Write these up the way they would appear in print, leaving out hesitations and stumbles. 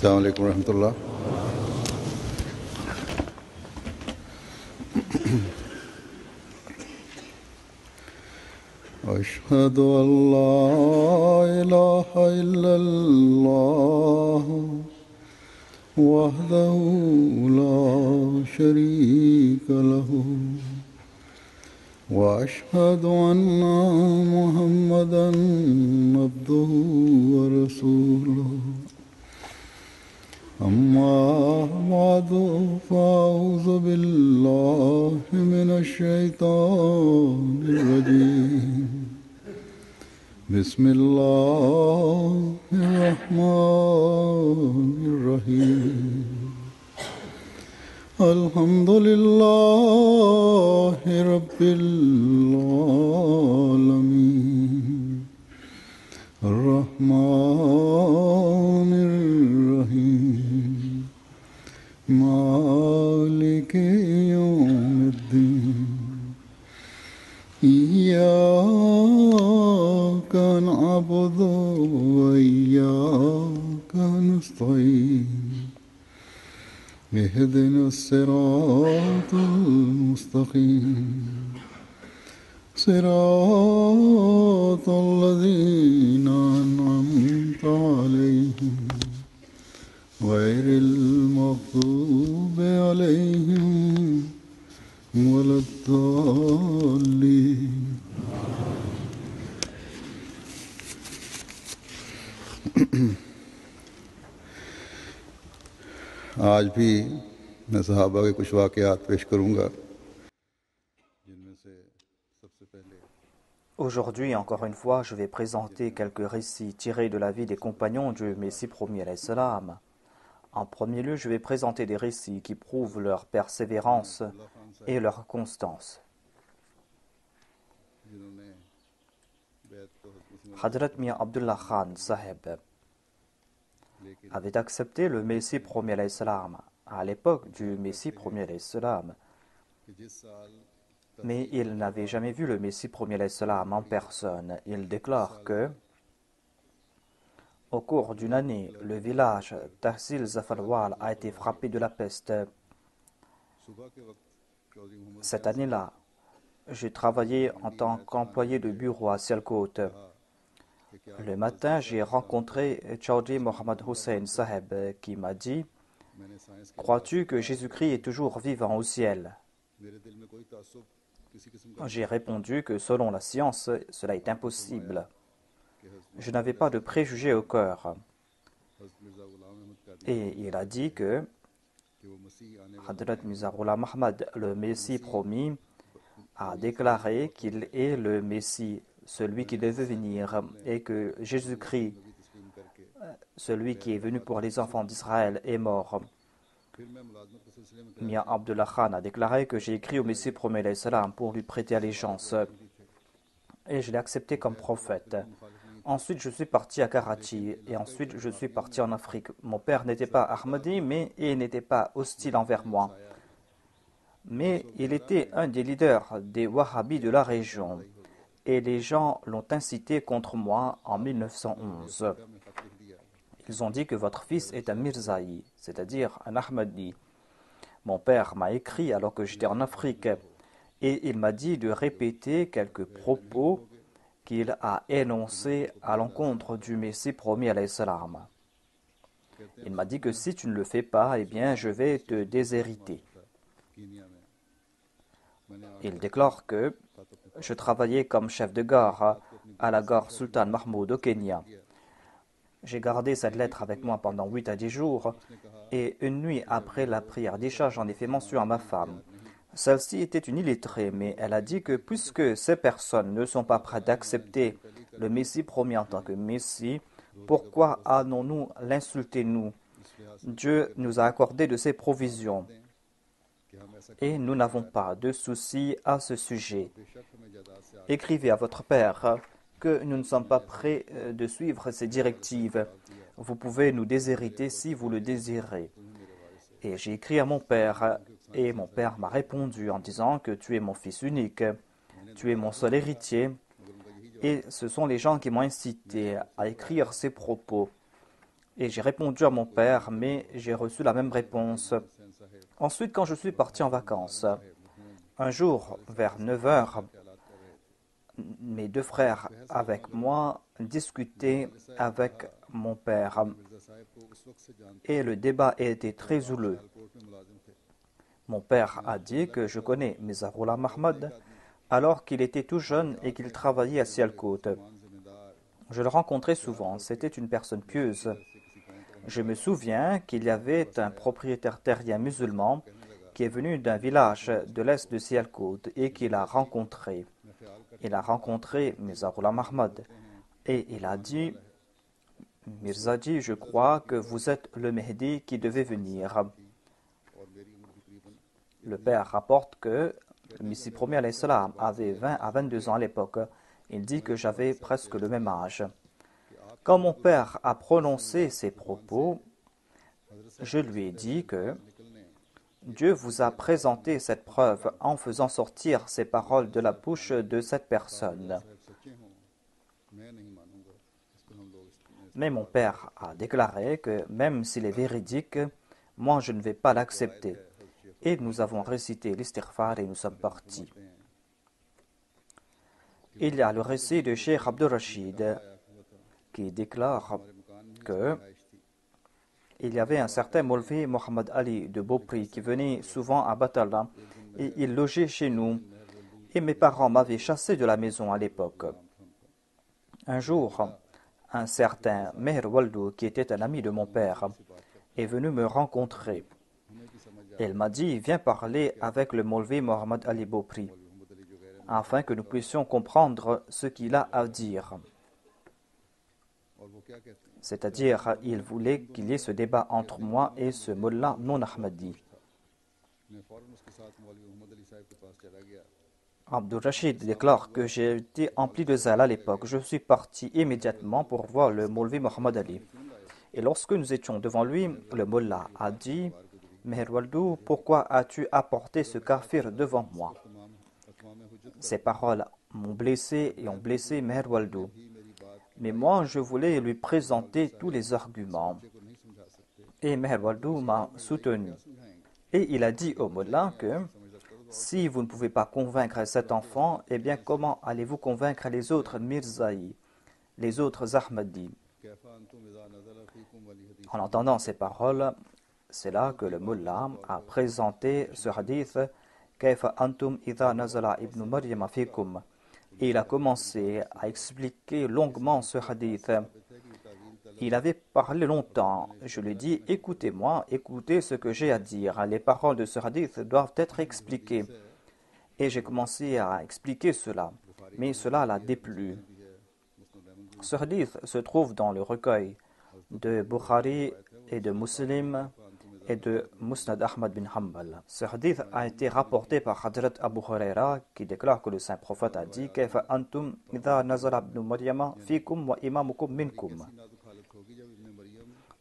अस्सलाम वालेकुम रहमतुल्लाह। अशहदु अल्ला इलाहा इल्लल्लाह वहदहु ला शरीका लहु व अशहदु अन्ना मुहम्मदन अब्दुहु व रसूलुहु। अम्मा बादु फ़अऊज़ु बिल्लाहि मिनश्शैतानिर रजीम। बिस्मिल्लाहिर रहमानिर रहीम। अल्हम्दुलिल्लाहि रब्बिल आलमीन अर्रहमानिर रहीम मालिकि यौमिद्दीन। इय्याका नअबुदु व इय्याका नस्तईन। इहदिनस सिरातल मुस्तक़ीम सिरातल लज़ीना अनअमता अलैहिम गैरिल मग़ज़ूबि अलैहिम वलद्दाल्लीन। आज भी मैं सहाबा के कुछ वाक़यात पेश करूँगा जिनमें से सबसे पहले। Aujourd'hui, encore une fois, je vais présenter quelques récits tirés de la vie des compagnons du Messie promis alayhi salam. En premier lieu, je vais présenter des récits qui prouvent leur persévérance et leur constance. Hadrat Mia Abdullah Khan Sahib avait accepté le Messie promis alayhi salam à l'époque du Messie promis alayhi salam, mais il n'avait jamais vu le Messie promis alayhi salam en personne. Il déclare que au cours d'une année, le village Tahsil Zafarwal a été frappé de la peste. Cette année-là, j'ai travaillé en tant qu'employé de bureau à Sialkot. Le matin, j'ai rencontré Chaudhry Mohammad Hussain Saheb qui m'a dit « Crois-tu que Jésus-Christ est toujours vivant au ciel ?» J'ai répondu que selon la science, cela est impossible. Je n'avais pas de préjugés au cœur. Et il a dit que Hadrat Mirza Ghulam Ahmad, le Messie promis, a déclaré qu'il est le Messie, celui qui devait venir, et que Jésus-Christ, celui qui est venu pour les enfants d'Israël, est mort. Mia Abdullah Khan a déclaré que j'ai écrit au Messie promis alayhi salam pour lui prêter allégeance et je l'ai accepté comme prophète. Ensuite, je suis parti à Karachi et ensuite je suis parti en Afrique. Mon père n'était pas Ahmadi, mais il n'était pas hostile envers moi. Mais il était un des leaders des Wahhabis de la région et les gens l'ont incité contre moi en 1911. Ils ont dit que votre fils est un Mirzaï, c'est-à-dire un Ahmadi. Mon père m'a écrit alors que j'étais en Afrique et il m'a dit de répéter quelques propos qu'il a énoncés à l'encontre du Messie promis alayhi salam. Il m'a dit que si tu ne le fais pas, eh bien je vais te déshériter. Il déclare que je travaillais comme chef de gare à la gare Sultan Mahmoud au Kenya. J'ai gardé cette lettre avec moi pendant 8 à 10 jours et une nuit après la prière d'Isha, j'en ai fait mention à ma femme. Celle-ci était une illettrée, mais elle a dit que puisque ces personnes ne sont pas prêtes d'accepter le Messie promis en tant que Messie, pourquoi allons-nous l'insulter nous? Dieu nous a accordé de ses provisions et nous n'avons pas de soucis à ce sujet. Écrivez à votre père que nous ne sommes pas prêts de suivre ces directives. Vous pouvez nous déshériter si vous le désirez. Et j'ai écrit à mon père, et mon père m'a répondu en disant que tu es mon fils unique, tu es mon seul héritier, et ce sont les gens qui m'ont incité à écrire ces propos. Et j'ai répondu à mon père, mais j'ai reçu la même réponse. Ensuite, quand je suis parti en vacances, un jour, vers 9 heures, mes deux frères avec moi discutaient avec mon père et le débat était très houleux. Mon père a dit que je connais Mizarullah Mahmoud alors qu'il était tout jeune et qu'il travaillait à Sialkot. Je le rencontrais souvent, c'était une personne pieuse. Je me souviens qu'il y avait un propriétaire terrien musulman qui est venu d'un village de l'est de Sialkot et qu'il a rencontré. Il a rencontré Mizarullah Mahmoud et il a dit Mirzaji, je crois que vous êtes le Mehdi qui devait venir. Le père rapporte que le Messie premier alayhi salam avait 20 à 22 ans à l'époque. Il dit que j'avais presque le même âge. Quand mon père a prononcé ces propos, je lui ai dit que Dieu vous a présenté cette preuve en faisant sortir ces paroles de la bouche de cette personne. Mais mon père a déclaré que même s'il est véridique, moi je ne vais pas l'accepter. Et nous avons récité l'istighfar et nous sommes partis. Il y a le récit de Cheikh Abdul Rashid qui déclare que il y avait un certain Molvi Mohamed Ali de Beaupry qui venait souvent à Batala et il logeait chez nous. Et mes parents m'avaient chassé de la maison à l'époque. Un jour, un certain Meher Waldou, qui était un ami de mon père, est venu me rencontrer. Elle m'a dit, viens parler avec le Molvi Mohamed Ali Beaupry, afin que nous puissions comprendre ce qu'il a à dire. C'est-à-dire, il voulait qu'il y ait ce débat entre moi et ce mullah non-Ahmadi. Abdul Rashid déclare que j'ai été empli de zèle à l'époque. Je suis parti immédiatement pour voir le Molvi Mohamed Ali. Et lorsque nous étions devant lui, le mullah a dit « Meher Waldou, pourquoi as-tu apporté ce kafir devant moi ?» Ces paroles m'ont blessé et ont blessé Meher Waldou. Mais moi, je voulais lui présenter tous les arguments. Et Meher Waldou m'a soutenu. Et il a dit au mullah que si vous ne pouvez pas convaincre cet enfant, eh bien comment allez-vous convaincre les autres Mirzaï, les autres Ahmadis? En entendant ces paroles, c'est là que le mullah a présenté ce hadith Kaifa antum idha nazala ibn Maryam fikum. Et il a commencé à expliquer longuement ce hadith. Il avait parlé longtemps. Je lui ai dit, écoutez-moi, écoutez ce que j'ai à dire. Les paroles de ce hadith doivent être expliquées. Et j'ai commencé à expliquer cela. Mais cela l'a déplu. Ce hadith se trouve dans le recueil de Bukhari et de Muslim et de Musnad Ahmad bin Hanbal. Ce hadith a été rapporté par Hadrat Abu Huraira qui déclare que le saint prophète a dit Kaifa antum idha nazala ibn Maryama fikum wa imamukum minkum.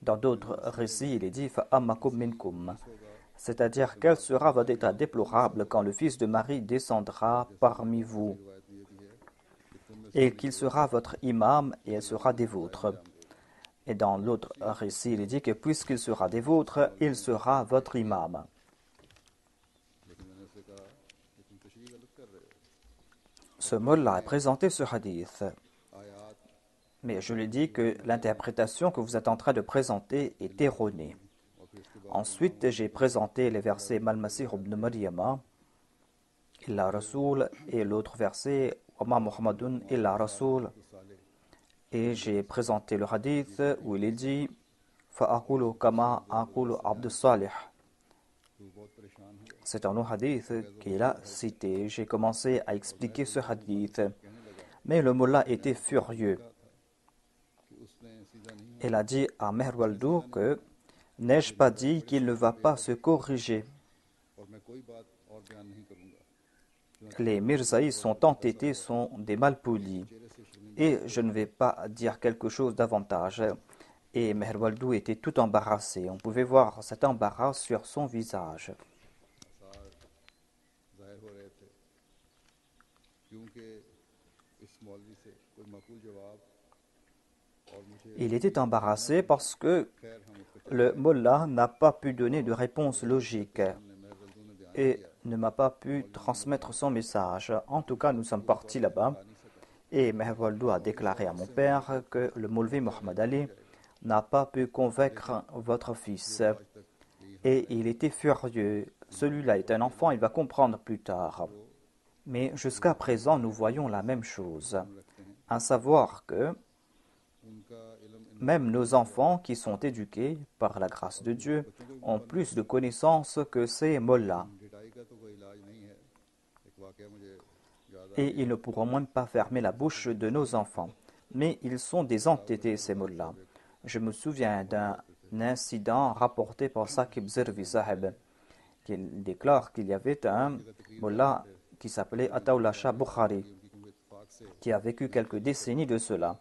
Dans d'autres récits, il est dit fa ammakum minkum. C'est-à-dire quel sera votre état déplorable quand le fils de Marie descendra parmi vous et qu'il sera votre imam et elle sera des vôtres. Et dans l'autre récit, il est dit que puisqu'il sera des vôtres, il sera votre imam. Ce mullah a présenté ce hadith. Mais je lui dis que l'interprétation que vous êtes en train de présenter est erronée. Ensuite, j'ai présenté les versets Mal-Masih ibn Maryama, Illa Rasoul, et l'autre verset Wama Muhammadun Illa Rasoul. Et j'ai présenté le hadith où il est dit Fa'akulu kama akulu Abdus Salih. C'est un autre hadith qu'il a cité. J'ai commencé à expliquer ce hadith. Mais le mullah était furieux. Il a dit à Meher Waldou que n'ai-je pas dit qu'il ne va pas se corriger. Les Mirzaïs sont entêtés, sont des malpolis. Et je ne vais pas dire quelque chose davantage. Et Meher Waldou était tout embarrassé. On pouvait voir cet embarras sur son visage. Il était embarrassé parce que le mullah n'a pas pu donner de réponse logique et ne m'a pas pu transmettre son message. En tout cas, nous sommes partis là-bas et Mehwaldou a déclaré à mon père que le Moulvi Mohamed Ali n'a pas pu convaincre votre fils. Et il était furieux. Celui-là est un enfant, il va comprendre plus tard. Mais jusqu'à présent, nous voyons la même chose, à savoir que même nos enfants qui sont éduqués par la grâce de Dieu ont plus de connaissances que ces mollahs. Et ils ne pourront même pas fermer la bouche de nos enfants. Mais ils sont des entêtés, ces mollahs. Je me souviens d'un incident rapporté par Saqib Zirvi Sahib, qui déclare qu'il y avait un mullah qui s'appelait Ataullah Shah Bukhari, qui a vécu quelques décennies de cela.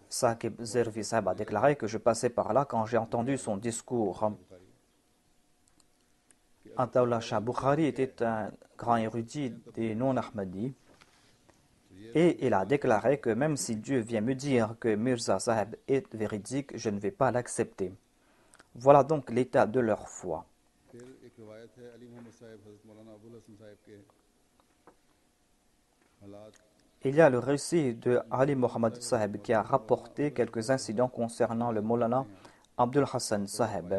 Saqib Zirvi Sahib a déclaré que je passais par là quand j'ai entendu son discours. Ataullah Shah Bukhari était un grand érudit des non-Ahmadis et il a déclaré que même si Dieu vient me dire que Mirza Sahib est véridique, je ne vais pas l'accepter. Voilà donc l'état de leur foi. Il y a le récit de Ali Muhammad Sahib qui a rapporté quelques incidents concernant le Maulana Abdul Hassan Sahib.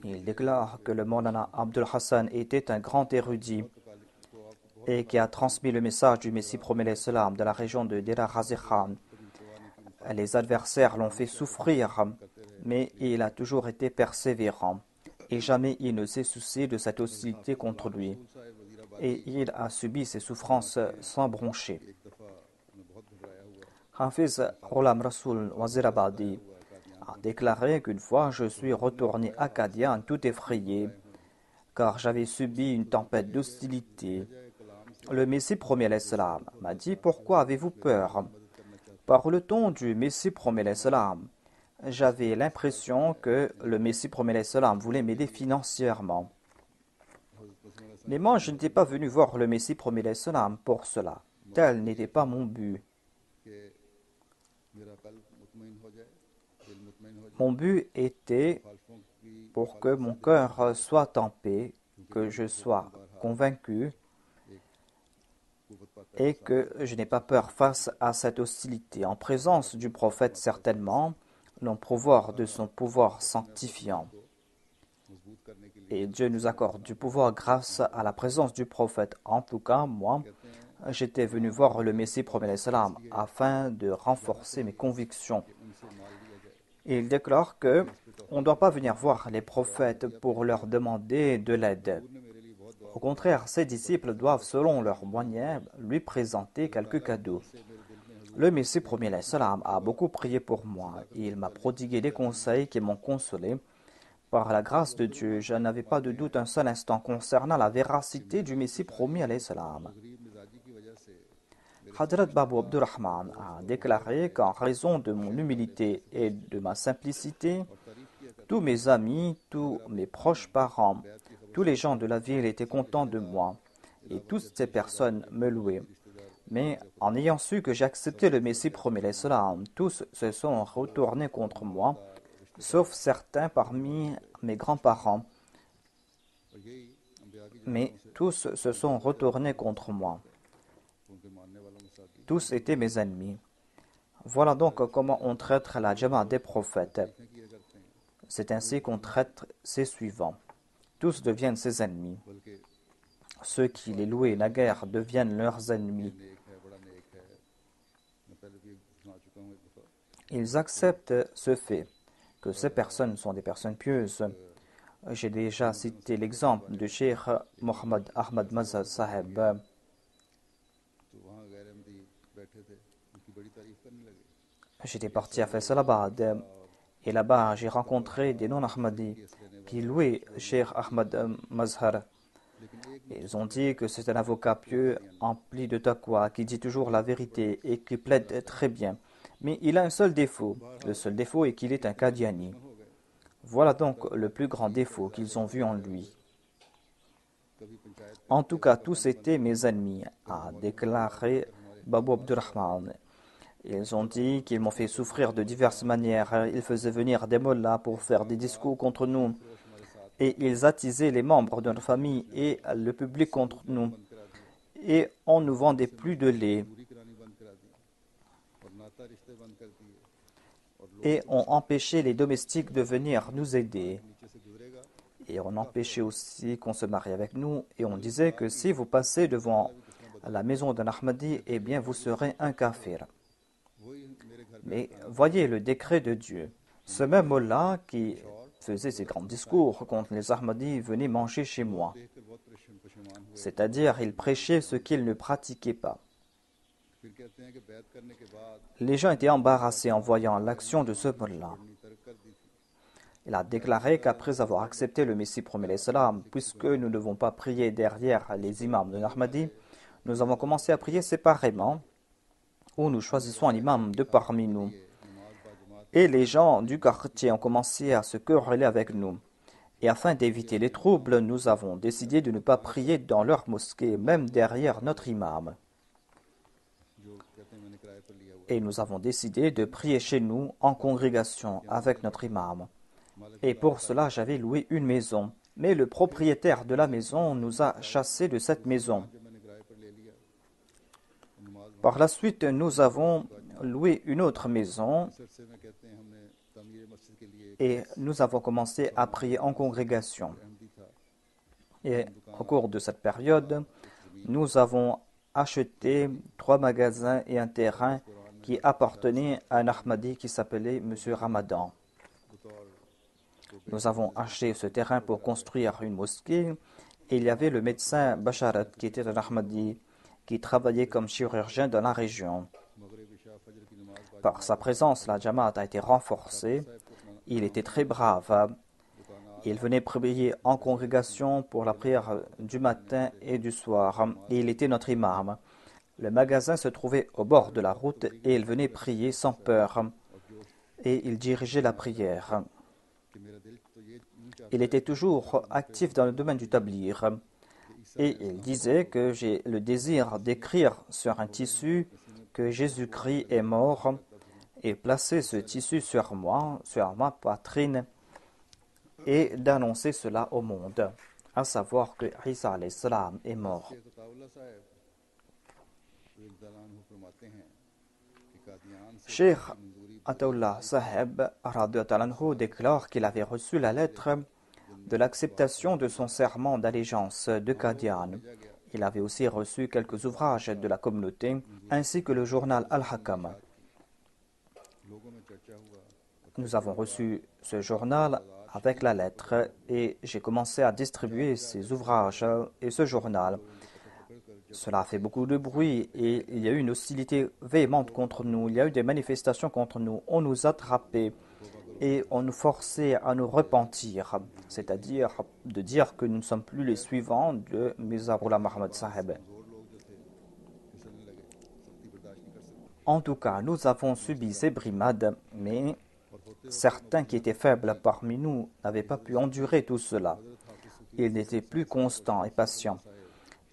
Il déclare que le Maulana Abdul Hassan était un grand érudit et qui a transmis le message du Messie promet l'Islam de la région de Dera Ghazi Khan. Les adversaires l'ont fait souffrir, mais il a toujours été persévérant et jamais il ne s'est soucié de cette hostilité contre lui. Et il a subi ces souffrances sans broncher. Hafiz Ghulam Rasoul Wazirabadi a déclaré qu'une fois je suis retourné à Qadian tout effrayé car j'avais subi une tempête d'hostilité. Le Messie promet l'Islam m'a dit: pourquoi avez-vous peur? Par le ton du Messie promet l'Islam, j'avais l'impression que le Messie promet l'Islam voulait m'aider financièrement. Mais moi, je n'étais pas venu voir le Messie promet l'Islam pour cela. Tel n'était pas mon but. Mon but était pour que mon cœur soit en paix, que je sois convaincu et que je n'ai pas peur face à cette hostilité. En présence du prophète, certainement, non pouvoir de son pouvoir sanctifiant. Et Dieu nous accorde du pouvoir grâce à la présence du prophète. En tout cas, moi, j'étais venu voir le Messie promet l'Islam afin de renforcer mes convictions. Et il déclare que on ne doit pas venir voir les prophètes pour leur demander de l'aide. Au contraire, ses disciples doivent, selon leurs moyens, lui présenter quelques cadeaux. Le Messie promet l'Islam a beaucoup prié pour moi. Il m'a prodigué des conseils qui m'ont consolé. Par la grâce de Dieu, je n'avais pas de doute un seul instant concernant la véracité du Messie promis à l'Islam. Hadrat Babu Abdurrahman a déclaré qu'en raison de mon humilité et de ma simplicité, tous mes amis, tous mes proches parents, tous les gens de la ville étaient contents de moi et toutes ces personnes me louaient. Mais en ayant su que j'ai accepté le Messie promis l'Islam, tous se sont retournés contre moi, sauf certains parmi mes grands-parents. Mais tous se sont retournés contre moi. Tous étaient mes ennemis. Voilà donc comment on traite la Jama'a des prophètes. C'est ainsi qu'on traite ses suivants. Tous deviennent ses ennemis. Ceux qui les louaient naguère deviennent leurs ennemis. Ils acceptent ce fait, que ces personnes sont des personnes pieuses. J'ai déjà cité l'exemple de Cheikh Mohammed Ahmad Mazhar Sahib. J'étais parti à Faisalabad et là-bas j'ai rencontré des non-Ahmadis qui louaient Cheikh Ahmad Mazhar. Ils ont dit que c'est un avocat pieux, empli de taqwa, qui dit toujours la vérité et qui plaide très bien. Mais il a un seul défaut. Le seul défaut est qu'il est un Qadiani. Voilà donc le plus grand défaut qu'ils ont vu en lui. En tout cas, tous étaient mes ennemis, a déclaré Babou Abdurrahman. Ils ont dit qu'ils m'ont fait souffrir de diverses manières. Ils faisaient venir des mollahs pour faire des discours contre nous. Et ils attisaient les membres de notre famille et le public contre nous. Et on nous vendait plus de lait. Et on empêchait les domestiques de venir nous aider. Et on empêchait aussi qu'on se marie avec nous. Et on disait que si vous passez devant la maison d'un Ahmadi, eh bien vous serez un kafir. Mais voyez le décret de Dieu. Ce même mollah qui faisait ces grands discours contre les Ahmadis venait manger chez moi. C'est-à-dire, il prêchait ce qu'il ne pratiquait pas. Les gens étaient embarrassés en voyant l'action de ce mollah. Il a déclaré qu'après avoir accepté le Messie promet l'Islam, puisque nous ne devons pas prier derrière les imams de l'Ahmadi, nous avons commencé à prier séparément, où nous choisissons un imam de parmi nous. Et les gens du quartier ont commencé à se quereller avec nous. Et afin d'éviter les troubles, nous avons décidé de ne pas prier dans leur mosquée, même derrière notre imam. Et nous avons décidé de prier chez nous en congrégation avec notre imam. Et pour cela, j'avais loué une maison. Mais le propriétaire de la maison nous a chassés de cette maison. Par la suite, nous avons loué une autre maison et nous avons commencé à prier en congrégation. Et au cours de cette période, nous avons acheté 3 magasins et un terrain qui appartenait à un Ahmadi qui s'appelait M. Ramadan. Nous avons acheté ce terrain pour construire une mosquée et il y avait le médecin Basharat qui était un Ahmadi qui travaillait comme chirurgien dans la région. Par sa présence, la Jamaat a été renforcée. Il était très brave. Il venait prier en congrégation pour la prière du matin et du soir. Et il était notre imam. Le magasin se trouvait au bord de la route et il venait prier sans peur. Et il dirigeait la prière. Il était toujours actif dans le domaine du tablir. Et il disait que j'ai le désir d'écrire sur un tissu que Jésus-Christ est mort et placer ce tissu sur moi, sur ma poitrine et d'annoncer cela au monde, à savoir que Isa alayhi salam est mort. Cheikh Ataullah Saheb déclare qu'il avait reçu la lettre de l'acceptation de son serment d'allégeance de Qadian. Il avait aussi reçu quelques ouvrages de la communauté, ainsi que le journal Al-Hakam. Nous avons reçu ce journal avec la lettre et j'ai commencé à distribuer ces ouvrages et ce journal. Cela a fait beaucoup de bruit et il y a eu une hostilité véhémente contre nous. Il y a eu des manifestations contre nous. On nous attrapait et on nous forçait à nous repentir, c'est-à-dire de dire que nous ne sommes plus les suivants de Mizarullah Muhammad Saheb. En tout cas, nous avons subi ces brimades, mais certains qui étaient faibles parmi nous n'avaient pas pu endurer tout cela. Ils n'étaient plus constants et patients.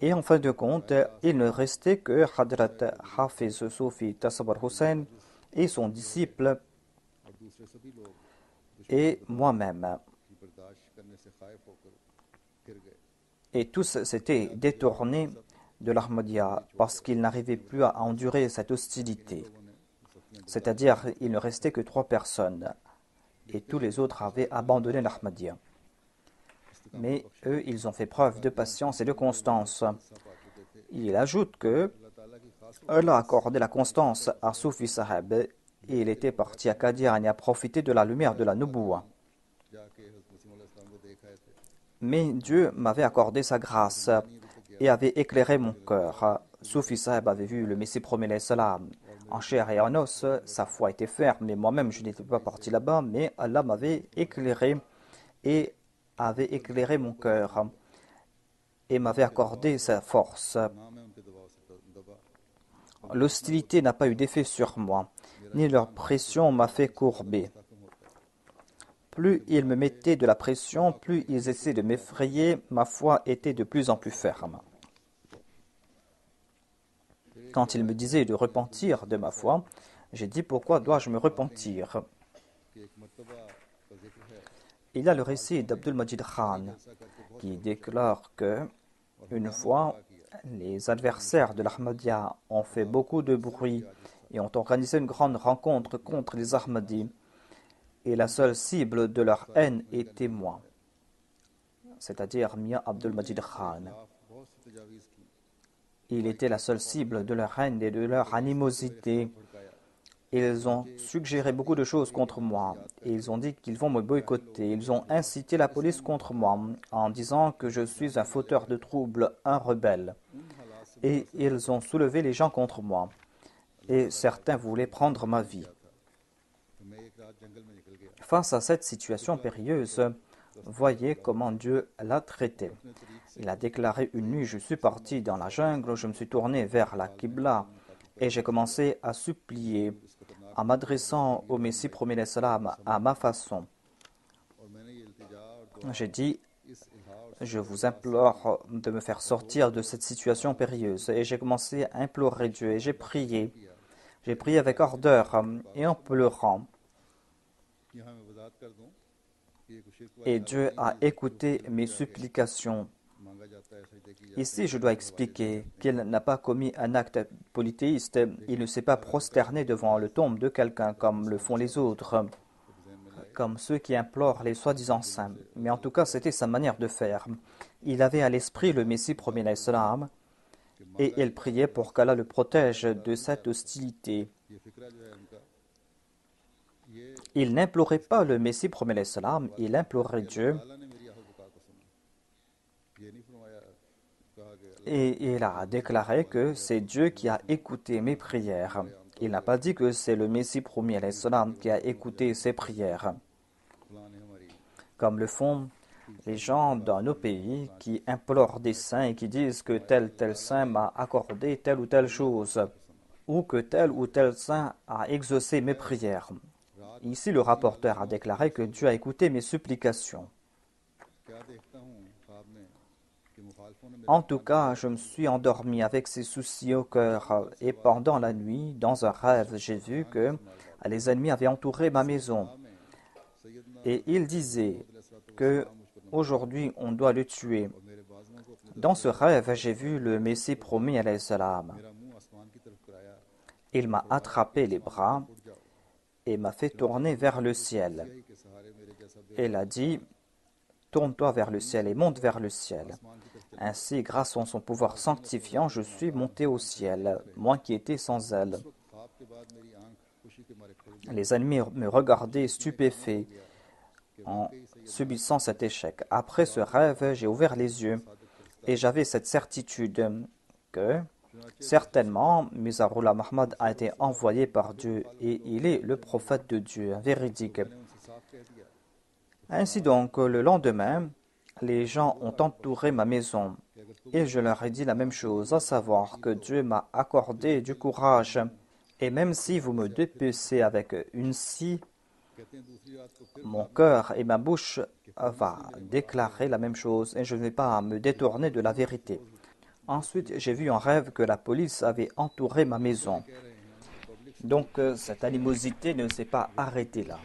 Et en fin de compte, il ne restait que Hadrat Hafiz Soufi Tasawwur Hussain et son disciple et moi-même. Et tous s'étaient détournés de l'Ahmadiyya parce qu'ils n'arrivaient plus à endurer cette hostilité. C'est-à-dire, il ne restait que 3 personnes et tous les autres avaient abandonné l'Ahmadiyya. Mais eux, ils ont fait preuve de patience et de constance. Il ajoute que Allah a accordé la constance à Soufi Saheb et il était parti à Qadian et a profité de la lumière de la Nubuwa. Mais Dieu m'avait accordé sa grâce et avait éclairé mon cœur. Soufi Saheb avait vu le Messie promet salam en chair et en os. Sa foi était ferme, mais moi-même je n'étais pas parti là-bas, mais Allah m'avait éclairé et avait éclairé mon cœur et m'avait accordé sa force. L'hostilité n'a pas eu d'effet sur moi, ni leur pression m'a fait courber. Plus ils me mettaient de la pression, plus ils essaient de m'effrayer, ma foi était de plus en plus ferme. Quand il me disait de repentir de ma foi, j'ai dit pourquoi dois-je me repentir? Il y a le récit d'Abdul Majid Khan qui déclare que une fois, les adversaires de l'Ahmadiyya ont fait beaucoup de bruit et ont organisé une grande rencontre contre les Ahmadis. Et la seule cible de leur haine était moi, c'est-à-dire Mia Abdul Majid Khan. Il était la seule cible de leur haine et de leur animosité. Ils ont suggéré beaucoup de choses contre moi. Ils ont dit qu'ils vont me boycotter. Ils ont incité la police contre moi en disant que je suis un fauteur de troubles, un rebelle. Et ils ont soulevé les gens contre moi. Et certains voulaient prendre ma vie. Face à cette situation périlleuse, voyez comment Dieu l'a traité. Il a déclaré une nuit, je suis parti dans la jungle, je me suis tourné vers la Qibla et j'ai commencé à supplier en m'adressant au Messie promis l'Islam à ma façon. J'ai dit, je vous implore de me faire sortir de cette situation périlleuse. Et j'ai commencé à implorer Dieu et j'ai prié. J'ai prié avec ardeur et en pleurant. Et Dieu a écouté mes supplications. Ici, je dois expliquer qu'il n'a pas commis un acte polythéiste. Il ne s'est pas prosterné devant le tombe de quelqu'un comme le font les autres, comme ceux qui implorent les soi-disant saints. Mais en tout cas, c'était sa manière de faire. Il avait à l'esprit le Messie promis l'Islam et il priait pour qu'Allah le protège de cette hostilité. Il n'implorait pas le Messie promis l'Islam, il implorait Dieu. Et il a déclaré que c'est Dieu qui a écouté mes prières. Il n'a pas dit que c'est le Messie promis à l'Islam qui a écouté ses prières. Comme le font les gens dans nos pays qui implorent des saints et qui disent que tel saint m'a accordé telle ou telle chose, ou que tel ou tel saint a exaucé mes prières. Ici, le rapporteur a déclaré que Dieu a écouté mes supplications. En tout cas, je me suis endormi avec ces soucis au cœur et pendant la nuit, dans un rêve, j'ai vu que les ennemis avaient entouré ma maison. Et ils disaient que aujourd'hui on doit le tuer. Dans ce rêve, j'ai vu le Messie promis alayhi salam. Il m'a attrapé les bras et m'a fait tourner vers le ciel. Il a dit, tourne-toi vers le ciel et monte vers le ciel. Ainsi, grâce à son pouvoir sanctifiant, je suis monté au ciel, moi qui étais sans ailes. Les ennemis me regardaient stupéfaits en subissant cet échec. Après ce rêve, j'ai ouvert les yeux et j'avais cette certitude que certainement Mizarullah Muhammad a été envoyé par Dieu et il est le prophète de Dieu, véridique. Ainsi donc, le lendemain, les gens ont entouré ma maison et je leur ai dit la même chose, à savoir que Dieu m'a accordé du courage et même si vous me dépecez avec une scie, mon cœur et ma bouche va déclarer la même chose et je ne vais pas me détourner de la vérité. Ensuite, j'ai vu en rêve que la police avait entouré ma maison. Donc, cette animosité ne s'est pas arrêtée là.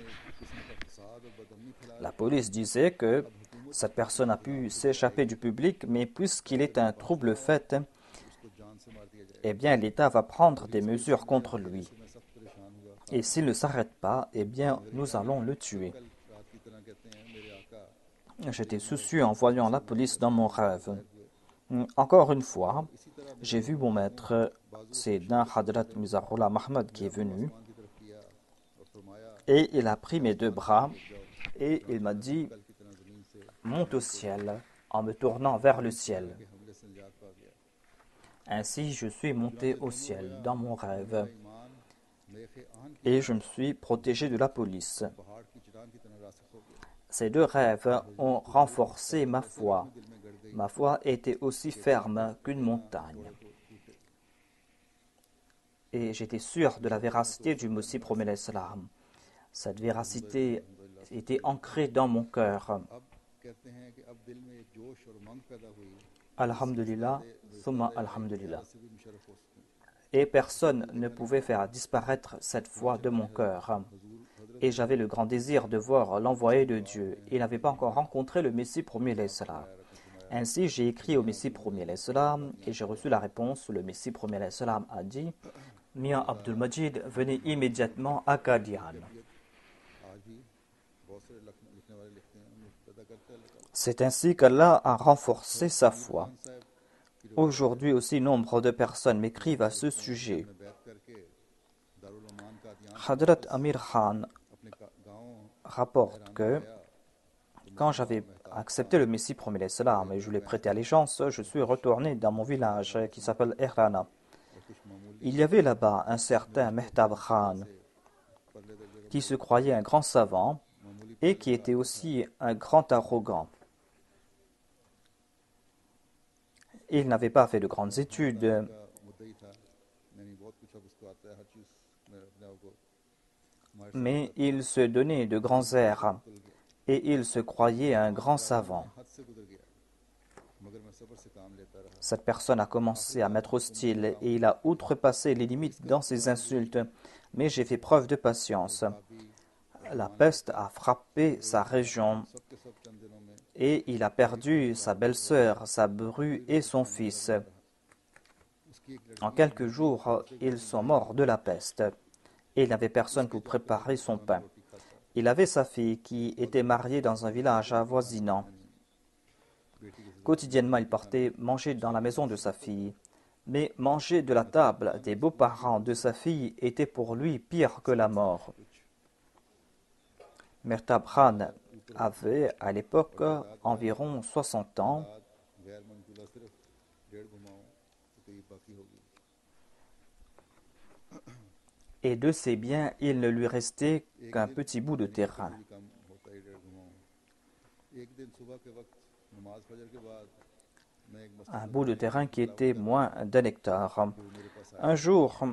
La police disait que cette personne a pu s'échapper du public, mais puisqu'il est un trouble fait, eh bien l'État va prendre des mesures contre lui. Et s'il ne s'arrête pas, eh bien nous allons le tuer. J'étais soucieux en voyant la police dans mon rêve. Encore une fois, j'ai vu mon maître, c'est d'un Hadrat Mizarullah Muhammad qui est venu, et il a pris mes deux bras et il m'a dit « Monte au ciel » en me tournant vers le ciel. Ainsi, je suis monté au ciel dans mon rêve et je me suis protégé de la police. Ces deux rêves ont renforcé ma foi. Ma foi était aussi ferme qu'une montagne. Et j'étais sûr de la véracité du Messie promis l'Islam. Cette véracité était ancrée dans mon cœur. Alhamdulillah, thumma alhamdulillah. et personne ne pouvait faire disparaître cette foi de mon cœur. Et j'avais le grand désir de voir l'envoyé de Dieu. Il n'avait pas encore rencontré le Messie premier l'Islam. Ainsi, j'ai écrit au Messie premier l'Islam et j'ai reçu la réponse. Le Messie premier l'Islam a dit « Mia Abdul Majid, venez immédiatement à Qadian. » C'est ainsi qu'Allah a renforcé sa foi. Aujourd'hui aussi, nombre de personnes m'écrivent à ce sujet. Hadrat Amir Khan rapporte que quand j'avais accepté le Messie premier l'Islam et je l'ai prêté allégeance, je suis retourné dans mon village qui s'appelle Ihrana. Il y avait là-bas un certain Mehtab Khan qui se croyait un grand savant et qui était aussi un grand arrogant. Il n'avait pas fait de grandes études, mais il se donnait de grands airs et il se croyait un grand savant. Cette personne a commencé à m'être hostile et il a outrepassé les limites dans ses insultes, mais j'ai fait preuve de patience. La peste a frappé sa région et il a perdu sa belle-sœur, sa bru et son fils. En quelques jours, ils sont morts de la peste et il n'avait personne pour préparer son pain. Il avait sa fille qui était mariée dans un village avoisinant. Quotidiennement, il partait manger dans la maison de sa fille. Mais manger de la table des beaux-parents de sa fille était pour lui pire que la mort. Mehtab Khan avait à l'époque environ 60 ans. Et de ses biens, il ne lui restait qu'un petit bout de terrain. Un bout de terrain qui était moins d'un hectare. Un jour,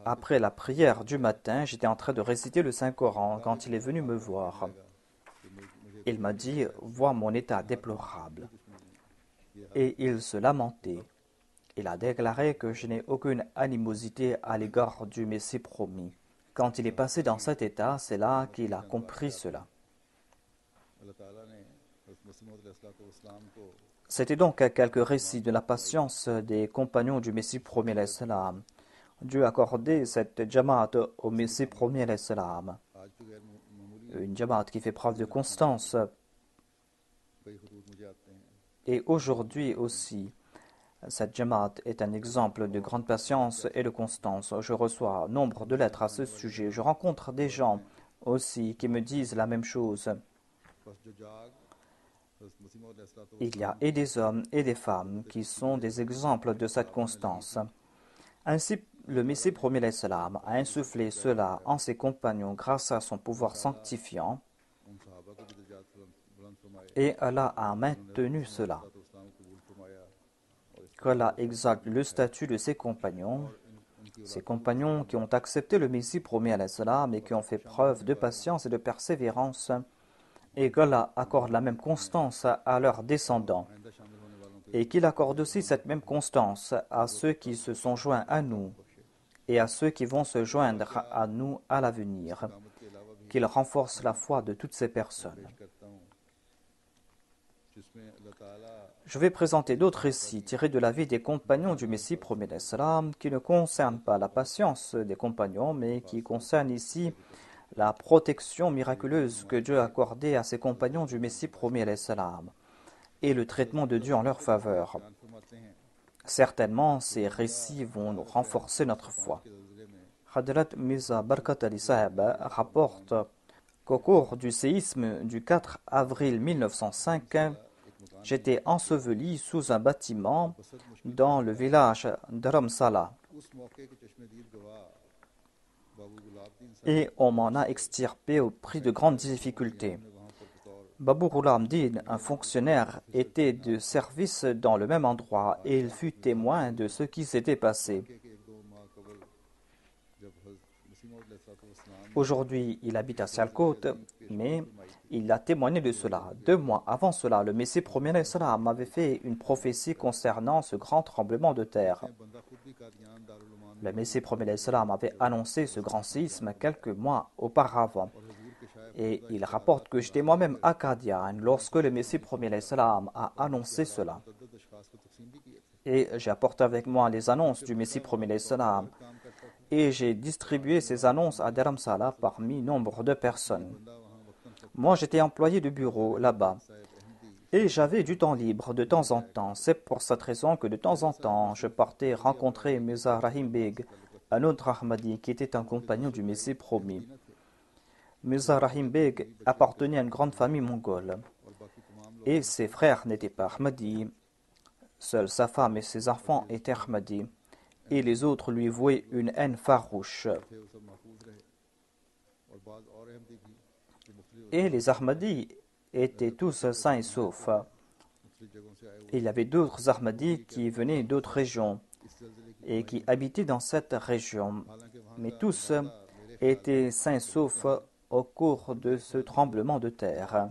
après la prière du matin, j'étais en train de réciter le Saint-Coran quand il est venu me voir. Il m'a dit « Vois mon état déplorable ». Et il se lamentait. Il a déclaré que je n'ai aucune animosité à l'égard du Messie promis. Quand il est passé dans cet état, c'est là qu'il a compris cela. C'était donc quelques récits de la patience des compagnons du Messie premier l'Islam. Dieu a accordé cette jamaat au Messie premier l'Islam. Une jamaat qui fait preuve de constance. Et aujourd'hui aussi, cette jamaat est un exemple de grande patience et de constance. Je reçois nombre de lettres à ce sujet. Je rencontre des gens aussi qui me disent la même chose. Il y a et des hommes et des femmes qui sont des exemples de cette constance. Ainsi, le Messie premier l'Islam a insufflé cela en ses compagnons grâce à son pouvoir sanctifiant et Allah a maintenu cela. qu'Allah exalte le statut de ses compagnons qui ont accepté le Messie promis à l'Islam et qui ont fait preuve de patience et de persévérance, et qu'Allah accorde la même constance à leurs descendants, et qu'il accorde aussi cette même constance à ceux qui se sont joints à nous et à ceux qui vont se joindre à nous à l'avenir, qu'il renforce la foi de toutes ces personnes. Je vais présenter d'autres récits tirés de la vie des compagnons du Messie promis l'Islam qui ne concernent pas la patience des compagnons, mais qui concernent ici la protection miraculeuse que Dieu a accordée à ses compagnons du Messie promis l'Islam et le traitement de Dieu en leur faveur. Certainement, ces récits vont nous renforcer notre foi. Hadrat Mirza Barkat Ali Sahib rapporte qu'au cours du séisme du 4 avril 1905, j'étais enseveli sous un bâtiment dans le village d'Aramsala et on m'en a extirpé au prix de grandes difficultés. Babur Ghulam Din, un fonctionnaire, était de service dans le même endroit et il fut témoin de ce qui s'était passé. Aujourd'hui, il habite à Sialkot, mais il a témoigné de cela. 2 mois avant cela, le Messie premier alayhi salam avait fait une prophétie concernant ce grand tremblement de terre. Le Messie premier alayhi salam avait annoncé ce grand séisme quelques mois auparavant. Et il rapporte que j'étais moi-même à Qadian lorsque le Messie premier alayhi salam a annoncé cela. Et j'ai apporté avec moi les annonces du Messie premier alayhi salam. Et j'ai distribué ces annonces à Dharamsala parmi nombre de personnes. Moi, j'étais employé de bureau là-bas. Et j'avais du temps libre de temps en temps. C'est pour cette raison que de temps en temps, je partais rencontrer Mirza Rahim Beg, un autre Ahmadi qui était un compagnon du Messie promis. Mirza Rahim Beg appartenait à une grande famille mongole. Et ses frères n'étaient pas Ahmadi. Seule sa femme et ses enfants étaient Ahmadi. Et les autres lui vouaient une haine farouche. Et les Ahmadis étaient tous sains et saufs. Il y avait d'autres Ahmadis qui venaient d'autres régions et qui habitaient dans cette région. Mais tous étaient sains et saufs au cours de ce tremblement de terre.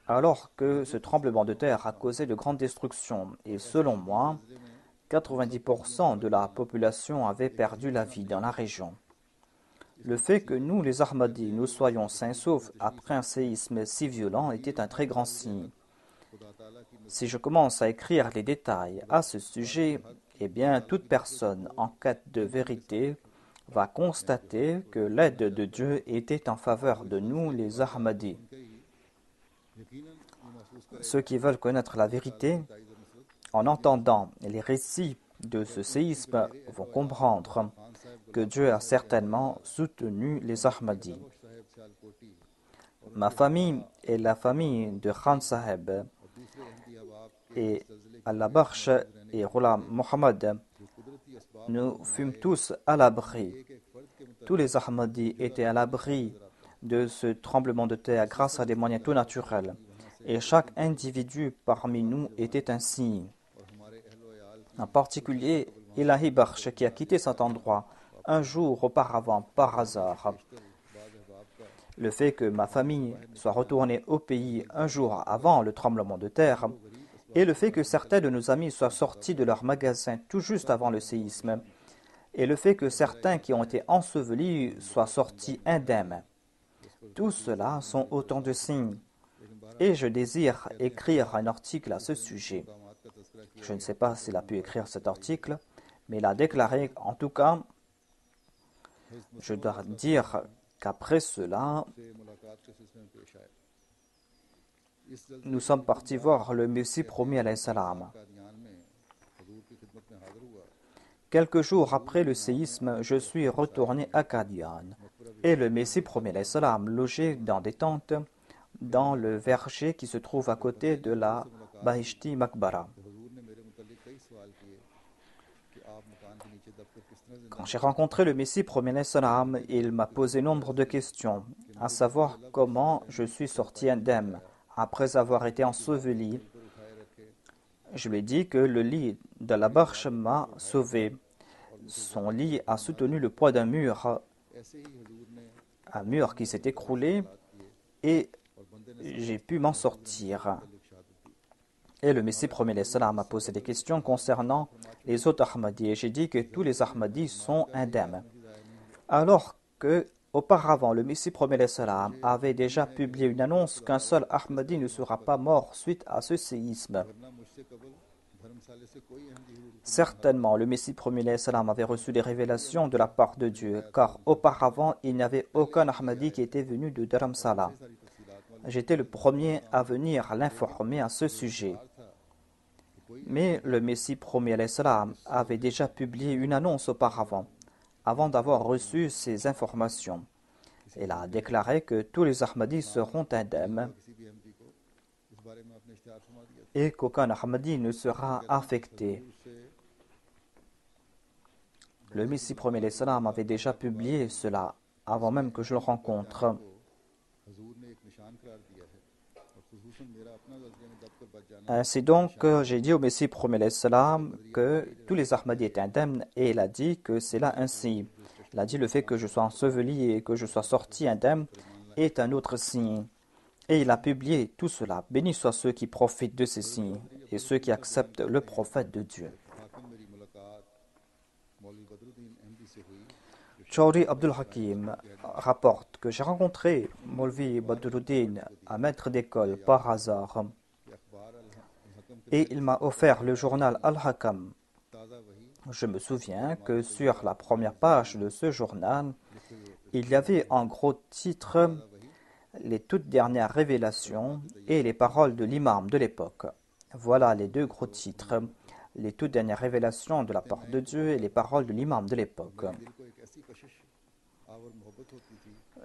Alors que ce tremblement de terre a causé de grandes destructions. Et selon moi, 90% de la population avait perdu la vie dans la région. Le fait que nous, les Ahmadis, nous soyons sains et saufs après un séisme si violent était un très grand signe. Si je commence à écrire les détails à ce sujet, eh bien, toute personne en quête de vérité va constater que l'aide de Dieu était en faveur de nous, les Ahmadis. Ceux qui veulent connaître la vérité, en entendant les récits de ce séisme, vont comprendre que Dieu a certainement soutenu les Ahmadis. Ma famille est la famille de Khan Saheb et Allah Barsh et Ghulam Mohammed. Nous fûmes tous à l'abri. Tous les Ahmadis étaient à l'abri de ce tremblement de terre grâce à des moyens tout naturels. Et chaque individu parmi nous était un signe. En particulier, Ilahi Barsh qui a quitté cet endroit un jour auparavant par hasard. Le fait que ma famille soit retournée au pays un jour avant le tremblement de terre et le fait que certains de nos amis soient sortis de leur magasin tout juste avant le séisme et le fait que certains qui ont été ensevelis soient sortis indemnes. Tout cela sont autant de signes. Et je désire écrire un article à ce sujet. Je ne sais pas s'il a pu écrire cet article, mais il a déclaré, en tout cas, je dois dire qu'après cela, nous sommes partis voir le Messie promis alayhi salam. Quelques jours après le séisme, je suis retourné à Qadian et le Messie promis alayhi salam logeait dans des tentes dans le verger qui se trouve à côté de la Bahishti Makbara. Quand j'ai rencontré le Messie promis alayhi salam, il m'a posé nombre de questions, à savoir comment je suis sorti indemne après avoir été enseveli. Je lui ai dit que le lit de la Barche m'a sauvé. Son lit a soutenu le poids d'un mur, un mur qui s'est écroulé et j'ai pu m'en sortir. Et le Messie premier alayhi salam m'a posé des questions concernant les autres Ahmadis. Et j'ai dit que tous les Ahmadis sont indemnes. Alors que, auparavant, le Messie premier alayhi salam avait déjà publié une annonce qu'un seul Ahmadi ne sera pas mort suite à ce séisme. Certainement, le Messie premier alayhi salam avait reçu des révélations de la part de Dieu, car auparavant, il n'y avait aucun Ahmadi qui était venu de Dharamsala. J'étais le premier à venir l'informer à ce sujet. Mais le Messie promis alayhi salam avait déjà publié une annonce auparavant, avant d'avoir reçu ces informations. Il a déclaré que tous les Ahmadis seront indemnes et qu'aucun Ahmadi ne sera affecté. Le Messie promis alayhi salam avait déjà publié cela avant même que je le rencontre. Ainsi donc, j'ai dit au Messie promis alayhi salam que tous les Ahmadis étaient indemnes et il a dit que c'est là ainsi. Il a dit le fait que je sois enseveli et que je sois sorti indemne est un autre signe. Et il a publié tout cela. Bénis soient ceux qui profitent de ces signes et ceux qui acceptent le prophète de Dieu. Chaudhry Abdul Hakim rapporte que j'ai rencontré Maulvi Badruddin, un maître d'école, par hasard. Et il m'a offert le journal Al-Hakam. Je me souviens que sur la première page de ce journal, il y avait en gros titre les toutes dernières révélations et les paroles de l'imam de l'époque. Voilà les deux gros titres, les toutes dernières révélations de la part de Dieu et les paroles de l'imam de l'époque.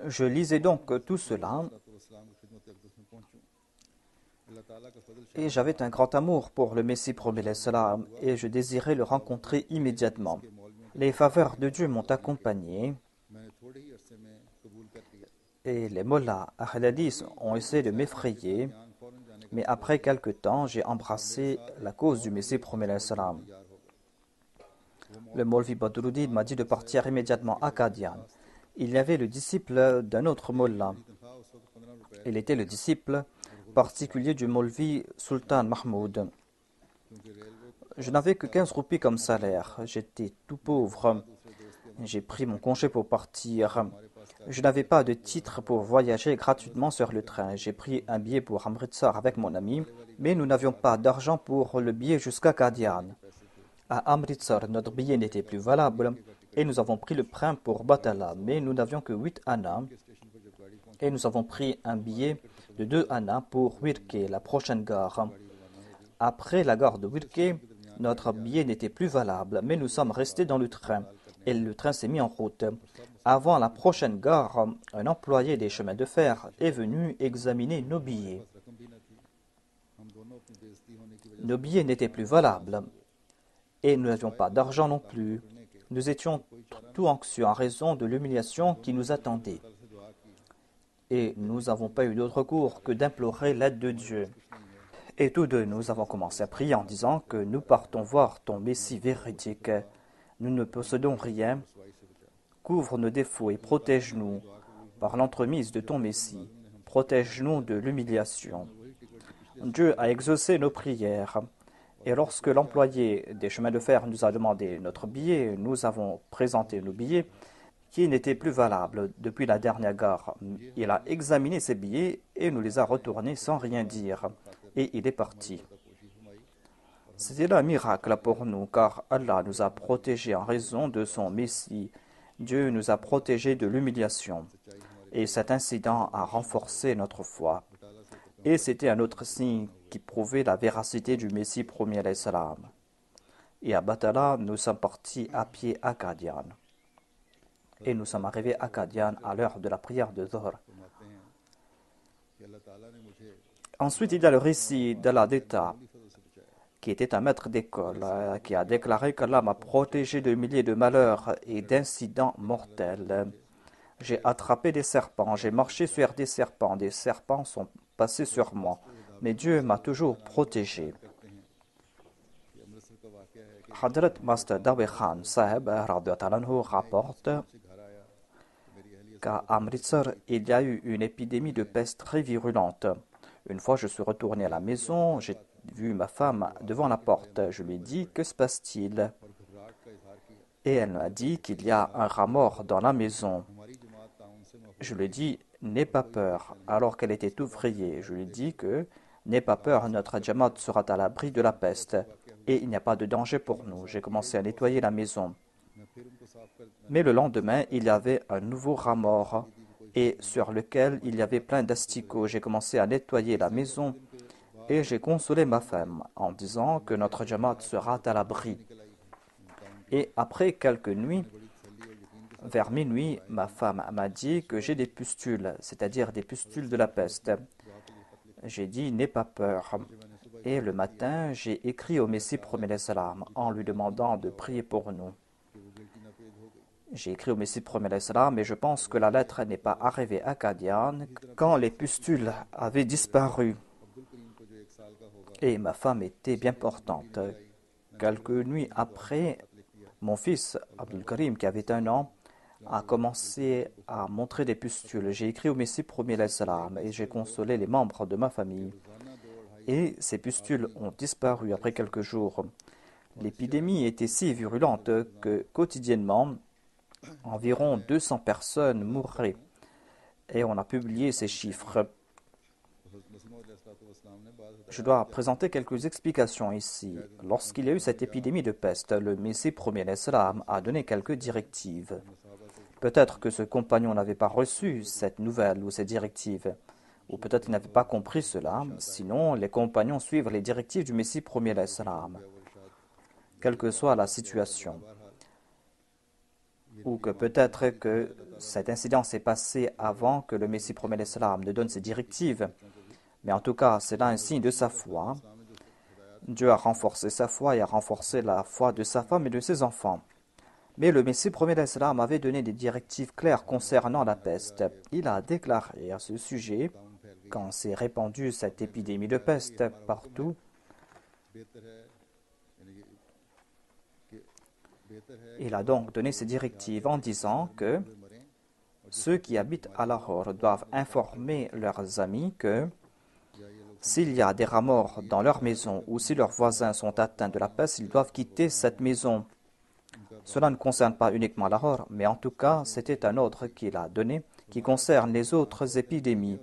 Je lisais donc tout cela et j'avais un grand amour pour le Messie promis salam et je désirais le rencontrer immédiatement. Les faveurs de Dieu m'ont accompagné et les mollahs Ahl-Hadith ont essayé de m'effrayer, mais après quelque temps, j'ai embrassé la cause du Messie promis salam. Le Maulvi Badruddin m'a dit de partir immédiatement à Qadian. Il y avait le disciple d'un autre mollah. Il était le disciple particulier du Maulvi Sultan Mahmoud. Je n'avais que 15 roupies comme salaire. J'étais tout pauvre. J'ai pris mon congé pour partir. Je n'avais pas de titre pour voyager gratuitement sur le train. J'ai pris un billet pour Amritsar avec mon ami, mais nous n'avions pas d'argent pour le billet jusqu'à Qadian. À Amritsar, notre billet n'était plus valable et nous avons pris le train pour Batala, mais nous n'avions que 8 annas et nous avons pris un billet de 2 annas pour Wirke, la prochaine gare. Après la gare de Wirke, notre billet n'était plus valable, mais nous sommes restés dans le train et le train s'est mis en route. Avant la prochaine gare, un employé des chemins de fer est venu examiner nos billets. Nos billets n'étaient plus valables et nous n'avions pas d'argent non plus. Nous étions tout anxieux en raison de l'humiliation qui nous attendait. Et nous n'avons pas eu d'autre cours que d'implorer l'aide de Dieu. Et tous deux, nous avons commencé à prier en disant que nous partons voir ton Messie véridique. Nous ne possédons rien. Couvre nos défauts et protège-nous par l'entremise de ton Messie. Protège-nous de l'humiliation. Dieu a exaucé nos prières. Et lorsque l'employé des chemins de fer nous a demandé notre billet, nous avons présenté nos billets qui n'étaient plus valables depuis la dernière gare. Il a examiné ces billets et nous les a retournés sans rien dire. Et il est parti. C'était là un miracle pour nous, car Allah nous a protégés en raison de son Messie. Dieu nous a protégés de l'humiliation. Et cet incident a renforcé notre foi. Et c'était un autre signe qui prouvait la véracité du Messie premier alayhi salam. Et à Batala, nous sommes partis à pied à Qadian. Et nous sommes arrivés à Qadian à l'heure de la prière de Dhuhr. Ensuite, il y a le récit d'Allah d'État, qui était un maître d'école, qui a déclaré qu'Allah m'a protégé de milliers de malheurs et d'incidents mortels. J'ai attrapé des serpents, j'ai marché sur des serpents sont passés sur moi, mais Dieu m'a toujours protégé. Hadrat Master Dawe Khan Sahib rapporte qu'à Amritsar, il y a eu une épidémie de peste très virulente. Une fois, je suis retourné à la maison, j'ai vu ma femme devant la porte. Je lui ai dit, que se passe-t-il? Et elle m'a dit qu'il y a un rat mort dans la maison. Je lui ai dit, n'aie pas peur, alors qu'elle était ouvrier. Je lui ai dit que, n'aie pas peur, notre Jamaat sera à l'abri de la peste et il n'y a pas de danger pour nous. J'ai commencé à nettoyer la maison. Mais le lendemain, il y avait un nouveau rat mort et sur lequel il y avait plein d'asticots. J'ai commencé à nettoyer la maison et j'ai consolé ma femme en disant que notre Jamaat sera à l'abri. Et après quelques nuits, vers minuit, ma femme m'a dit que j'ai des pustules, c'est-à-dire des pustules de la peste. J'ai dit, n'aie pas peur. Et le matin, j'ai écrit au Messie premier salam en lui demandant de prier pour nous. J'ai écrit au Messie premier salam et je pense que la lettre n'est pas arrivée à Qadian quand les pustules avaient disparu. Et ma femme était bien portante. Quelques nuits après, mon fils, Abdul Karim, qui avait 1 an, a commencé à montrer des pustules. J'ai écrit au Messie premier salam et j'ai consolé les membres de ma famille. Et ces pustules ont disparu après quelques jours. L'épidémie était si virulente que quotidiennement, environ 200 personnes mourraient. Et on a publié ces chiffres. Je dois présenter quelques explications ici. Lorsqu'il y a eu cette épidémie de peste, le Messie premier salam a donné quelques directives. Peut-être que ce compagnon n'avait pas reçu cette nouvelle ou ces directives, ou peut-être il n'avait pas compris cela. Sinon, les compagnons suivent les directives du Messie premier salam, quelle que soit la situation. Ou que peut-être que cet incident s'est passé avant que le Messie premier salam ne donne ses directives. Mais en tout cas, c'est là un signe de sa foi. Dieu a renforcé sa foi et a renforcé la foi de sa femme et de ses enfants. Mais le Messie premier salam avait donné des directives claires concernant la peste. Il a déclaré à ce sujet, quand s'est répandue cette épidémie de peste partout, il a donc donné ces directives en disant que ceux qui habitent à Lahore doivent informer leurs amis que s'il y a des rats morts dans leur maison ou si leurs voisins sont atteints de la peste, ils doivent quitter cette maison. Cela ne concerne pas uniquement Lahore, mais en tout cas, c'était un ordre qu'il a donné qui concerne les autres épidémies.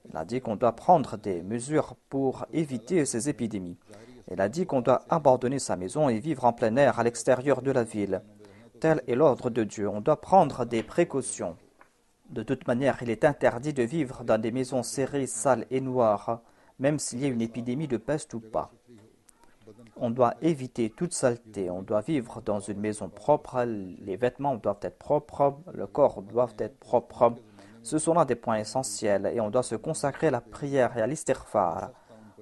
Il a dit qu'on doit prendre des mesures pour éviter ces épidémies. Il a dit qu'on doit abandonner sa maison et vivre en plein air à l'extérieur de la ville. Tel est l'ordre de Dieu. On doit prendre des précautions. De toute manière, il est interdit de vivre dans des maisons serrées, sales et noires, même s'il y a une épidémie de peste ou pas. On doit éviter toute saleté. On doit vivre dans une maison propre. Les vêtements doivent être propres. Le corps doit être propre. Ce sont là des points essentiels et on doit se consacrer à la prière et à l'istighfar.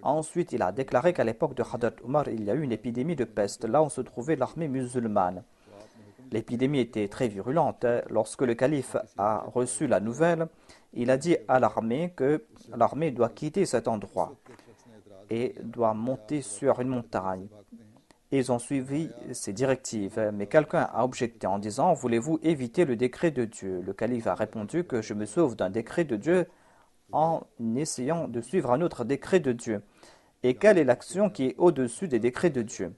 Ensuite, il a déclaré qu'à l'époque de Hadrat Umar, il y a eu une épidémie de peste. Là où se trouvait l'armée musulmane. L'épidémie était très virulente. Lorsque le calife a reçu la nouvelle, il a dit à l'armée que l'armée doit quitter cet endroit et doit monter sur une montagne. Ils ont suivi ces directives, mais quelqu'un a objecté en disant « Voulez-vous éviter le décret de Dieu ?» Le calife a répondu que je me sauve d'un décret de Dieu en essayant de suivre un autre décret de Dieu. Et quelle est l'action qui est au-dessus des décrets de Dieu?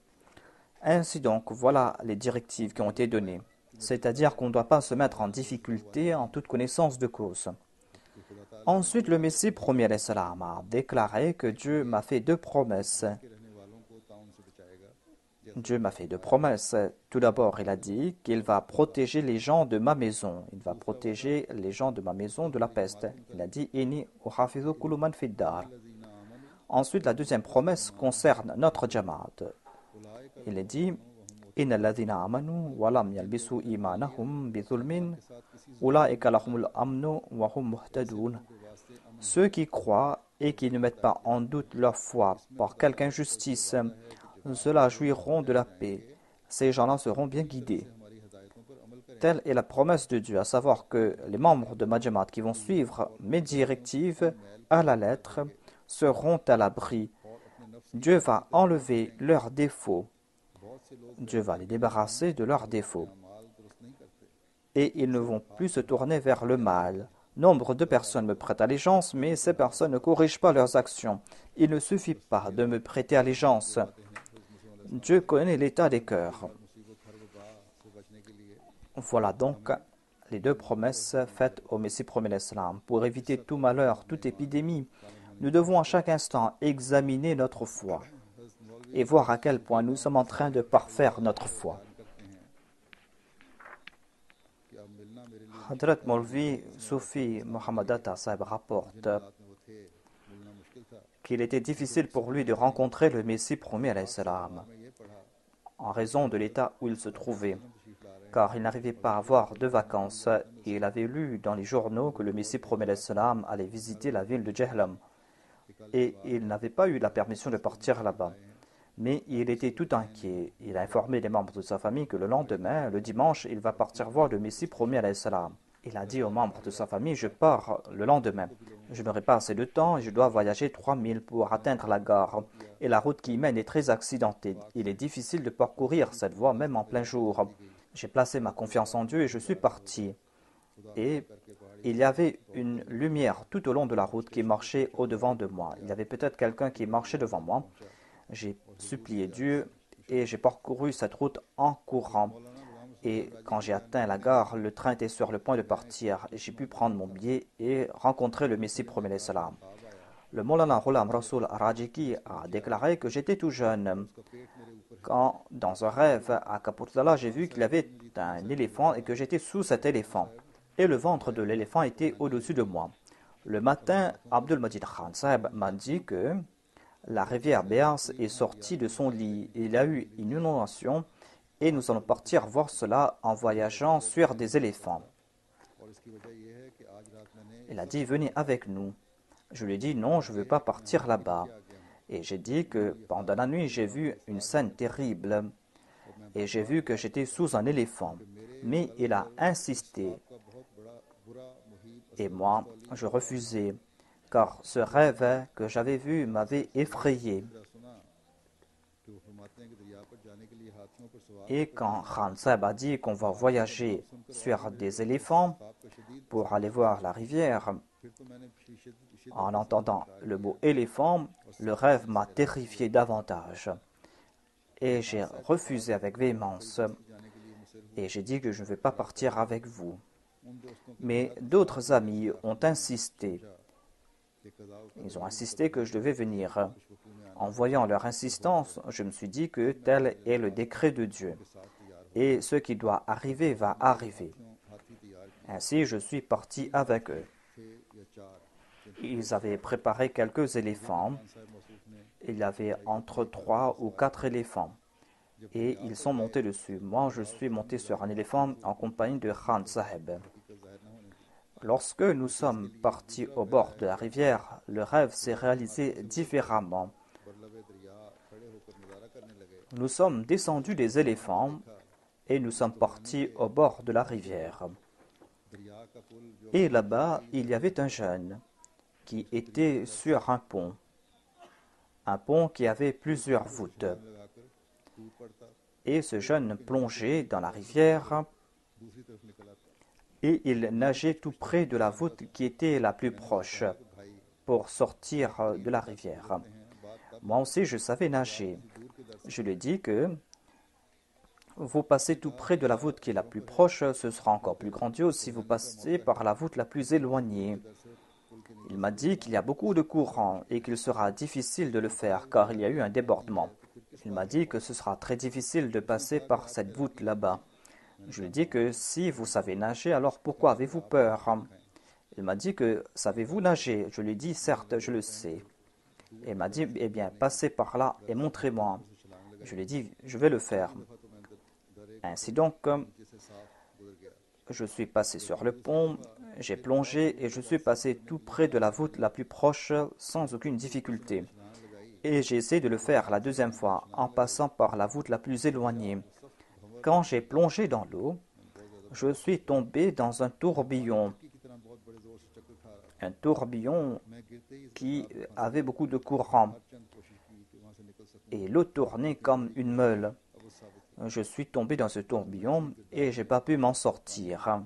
Ainsi donc, voilà les directives qui ont été données. C'est-à-dire qu'on ne doit pas se mettre en difficulté en toute connaissance de cause. Ensuite, le Messie premier salam a déclaré que Dieu m'a fait deux promesses. Dieu m'a fait deux promesses. Tout d'abord, il a dit qu'il va protéger les gens de ma maison. Il va protéger les gens de ma maison de la peste. Il a dit « Inni uhafizu kullu man fid dar ». Ensuite, la deuxième promesse concerne notre jamaat. Il est dit « Inna alladhina amanu wa lam yalbisu imanahum bi dhulmin ulaika lahumul amnu wa hum muhtadun ». Ceux qui croient et qui ne mettent pas en doute leur foi par quelque injustice, ceux-là jouiront de la paix. Ces gens-là seront bien guidés. Telle est la promesse de Dieu, à savoir que les membres de ma jamaat qui vont suivre mes directives à la lettre seront à l'abri. Dieu va enlever leurs défauts. Dieu va les débarrasser de leurs défauts. Et ils ne vont plus se tourner vers le mal. Nombre de personnes me prêtent allégeance, mais ces personnes ne corrigent pas leurs actions. Il ne suffit pas de me prêter allégeance. Dieu connaît l'état des cœurs. Voilà donc les deux promesses faites au Messie premier salam. Pour éviter tout malheur, toute épidémie, nous devons à chaque instant examiner notre foi et voir à quel point nous sommes en train de parfaire notre foi. Hadrat Maulvi Soufi Mohammad Atta Sahib rapporte qu'il était difficile pour lui de rencontrer le Messie premier salam en raison de l'état où il se trouvait, car il n'arrivait pas à avoir de vacances et il avait lu dans les journaux que le Messie premier salam allait visiter la ville de Jahlam et il n'avait pas eu la permission de partir là-bas. Mais il était tout inquiet. Il a informé les membres de sa famille que le lendemain, le dimanche, il va partir voir le Messie premier salam. Il a dit aux membres de sa famille, je pars le lendemain. Je n'aurai pas assez de temps et je dois voyager 3000 pour atteindre la gare. Et la route qui y mène est très accidentée. Il est difficile de parcourir cette voie même en plein jour. J'ai placé ma confiance en Dieu et je suis parti. Et il y avait une lumière tout au long de la route qui marchait au-devant de moi. Il y avait peut-être quelqu'un qui marchait devant moi. J'ai supplié Dieu et j'ai parcouru cette route en courant. Et quand j'ai atteint la gare, le train était sur le point de partir. J'ai pu prendre mon billet et rencontrer le Messie premier salam. Le Maulana Ghulam Rasoul Rajiki a déclaré que j'étais tout jeune quand, dans un rêve à Kapurthala, j'ai vu qu'il y avait un éléphant et que j'étais sous cet éléphant. Et le ventre de l'éléphant était au-dessus de moi. Le matin, Abdul Majid Khan Sahib m'a dit que la rivière Béas est sortie de son lit. Il y a eu une inondation et nous allons partir voir cela en voyageant sur des éléphants. Il a dit, venez avec nous. Je lui ai dit, non, je ne veux pas partir là-bas. Et j'ai dit que pendant la nuit, j'ai vu une scène terrible et j'ai vu que j'étais sous un éléphant. Mais il a insisté. Et moi, je refusais, car ce rêve que j'avais vu m'avait effrayé. Et quand Khan Sahib a dit qu'on va voyager sur des éléphants pour aller voir la rivière, en entendant le mot éléphant, le rêve m'a terrifié davantage. Et j'ai refusé avec véhémence. Et j'ai dit que je ne vais pas partir avec vous. Mais d'autres amis ont insisté. Ils ont insisté que je devais venir. En voyant leur insistance, je me suis dit que tel est le décret de Dieu. Et ce qui doit arriver va arriver. Ainsi, je suis parti avec eux. Ils avaient préparé quelques éléphants. Il y avait entre 3 ou 4 éléphants. Et ils sont montés dessus. Moi, je suis monté sur un éléphant en compagnie de Khan Sahib. Lorsque nous sommes partis au bord de la rivière, le rêve s'est réalisé différemment. Nous sommes descendus des éléphants et nous sommes partis au bord de la rivière. Et là-bas, il y avait un jeune qui était sur un pont qui avait plusieurs voûtes. Et ce jeune plongeait dans la rivière et il nageait tout près de la voûte qui était la plus proche pour sortir de la rivière. Moi aussi, je savais nager. Je lui ai dit que vous passez tout près de la voûte qui est la plus proche, ce sera encore plus grandiose si vous passez par la voûte la plus éloignée. Il m'a dit qu'il y a beaucoup de courant et qu'il sera difficile de le faire car il y a eu un débordement. Il m'a dit que ce sera très difficile de passer par cette voûte là-bas. Je lui ai dit que si vous savez nager, alors pourquoi avez-vous peur? Il m'a dit que savez-vous nager? Je lui ai dit certes, je le sais. Il m'a dit eh bien passez par là et montrez-moi. Je lui ai dit je vais le faire. Ainsi donc, je suis passé sur le pont, j'ai plongé et je suis passé tout près de la voûte la plus proche sans aucune difficulté. Et j'ai essayé de le faire la deuxième fois en passant par la voûte la plus éloignée. Quand j'ai plongé dans l'eau, je suis tombé dans un tourbillon qui avait beaucoup de courant. Et l'eau tournait comme une meule. Je suis tombé dans ce tourbillon et je n'ai pas pu m'en sortir.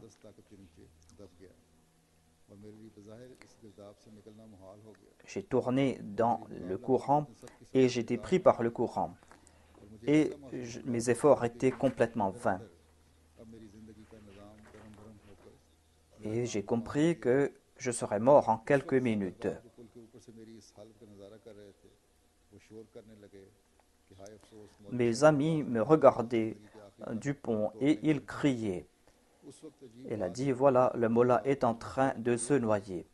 J'ai tourné dans le courant et j'ai été pris par le courant. Et mes efforts étaient complètement vains. Et j'ai compris que je serais mort en quelques minutes. Mes amis me regardaient du pont et ils criaient. Il a dit, voilà, le Mollah est en train de se noyer.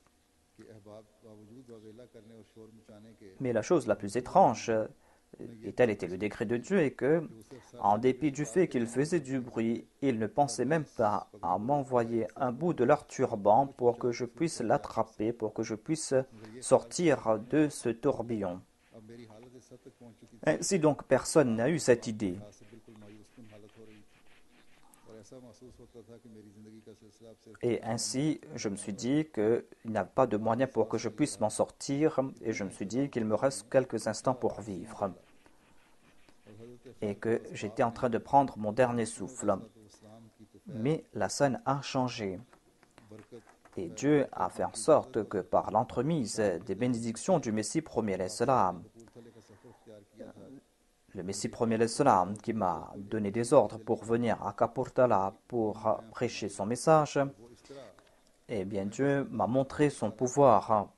Mais la chose la plus étrange, et tel était le décret de Dieu, est que, en dépit du fait qu'ils faisaient du bruit, ils ne pensaient même pas à m'envoyer un bout de leur turban pour que je puisse l'attraper, pour que je puisse sortir de ce tourbillon. Ainsi donc, personne n'a eu cette idée. Et ainsi, je me suis dit qu'il n'y a pas de moyen pour que je puisse m'en sortir et je me suis dit qu'il me reste quelques instants pour vivre et que j'étais en train de prendre mon dernier souffle. Mais la scène a changé. Et Dieu a fait en sorte que par l'entremise des bénédictions du Messie premier l'Islam, le Messie premier l'Islam qui m'a donné des ordres pour venir à Kapurthala pour prêcher son message, eh bien Dieu m'a montré son pouvoir.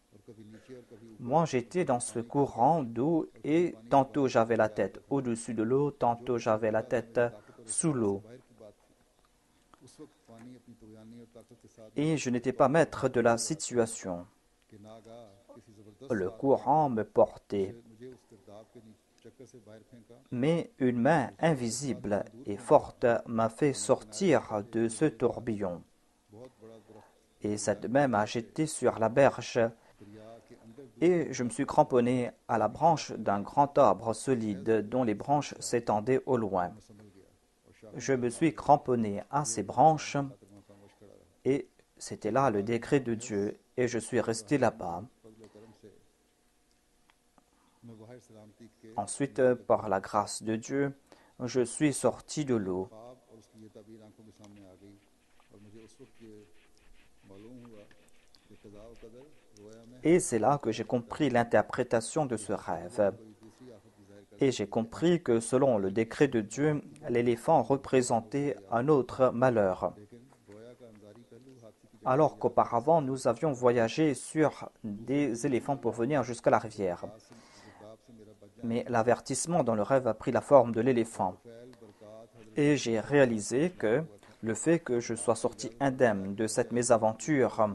Moi j'étais dans ce courant d'eau et tantôt j'avais la tête au-dessus de l'eau, tantôt j'avais la tête sous l'eau. Et je n'étais pas maître de la situation. Le courant me portait. Mais une main invisible et forte m'a fait sortir de ce tourbillon. Et cette main m'a jeté sur la berge et je me suis cramponné à la branche d'un grand arbre solide dont les branches s'étendaient au loin. Je me suis cramponné à ces branches et c'était là le décret de Dieu et je suis resté là-bas. Ensuite, par la grâce de Dieu, je suis sorti de l'eau. Et c'est là que j'ai compris l'interprétation de ce rêve. Et j'ai compris que selon le décret de Dieu, l'éléphant représentait un autre malheur. Alors qu'auparavant, nous avions voyagé sur des éléphants pour venir jusqu'à la rivière. Mais l'avertissement dans le rêve a pris la forme de l'éléphant. Et j'ai réalisé que le fait que je sois sorti indemne de cette mésaventure,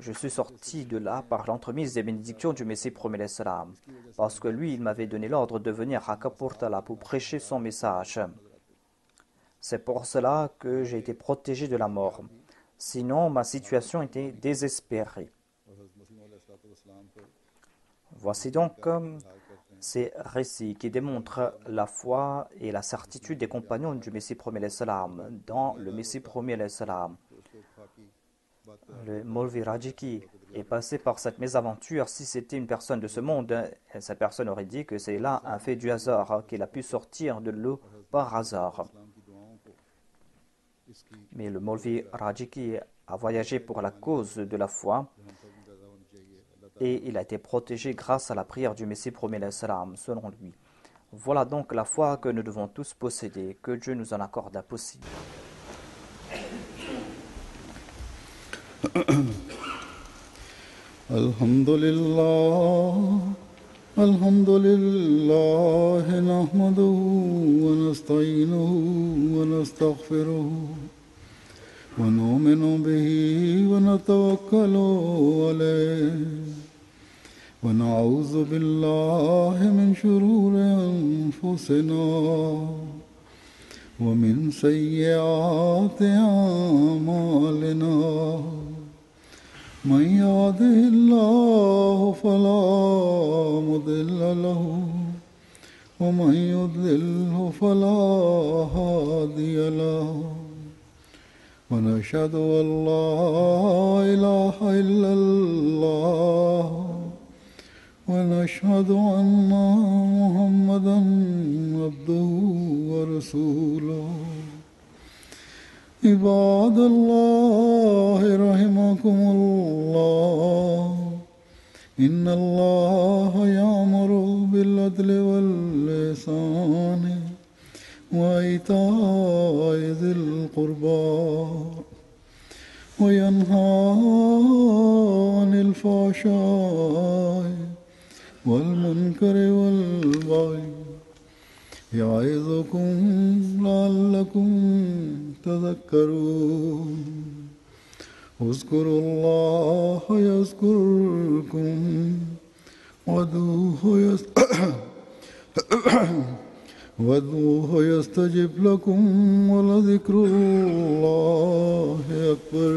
je suis sorti de là par l'entremise des bénédictions du Messie premier l'Islam, parce que lui, il m'avait donné l'ordre de venir à Kapurthala pour prêcher son message. C'est pour cela que j'ai été protégé de la mort. Sinon, ma situation était désespérée. Voici donc ces récits qui démontrent la foi et la certitude des compagnons du Messie premier l'Islam dans le Messie premier l'Islam. Le Maulvi Rajiki est passé par cette mésaventure. Si c'était une personne de ce monde, cette personne aurait dit que c'est là un fait du hasard, qu'il a pu sortir de l'eau par hasard. Mais le Maulvi Rajiki a voyagé pour la cause de la foi et il a été protégé grâce à la prière du Messie premier l'Islam, selon lui. Voilà donc la foi que nous devons tous posséder, que Dieu nous en accorde la possible. Alhamdulillah, nahmaduhu wa nasta'inuhu wa nastaghfiruhu wa nu'minu bihi wa natawakkalu alayhi wa na'udhu billahi min shururi anfusina wa min sayyiati a'malina. من يهده الله فلا مضل له ومن يضلله فلا هادي له ونشهد أن لا إله إلا الله ونشهد أن محمدا عبده ورسوله. عباد الله رحمكم الله إن الله يأمر بالعدل والإحسان وإيتاء ذي القربى وينهى عن الفحشاء والمنكر والبغي يعظكم لعلكم تذكرون. اذكروا الله يذكركم وادعوه يستجب لكم ولذكر الله أكبر.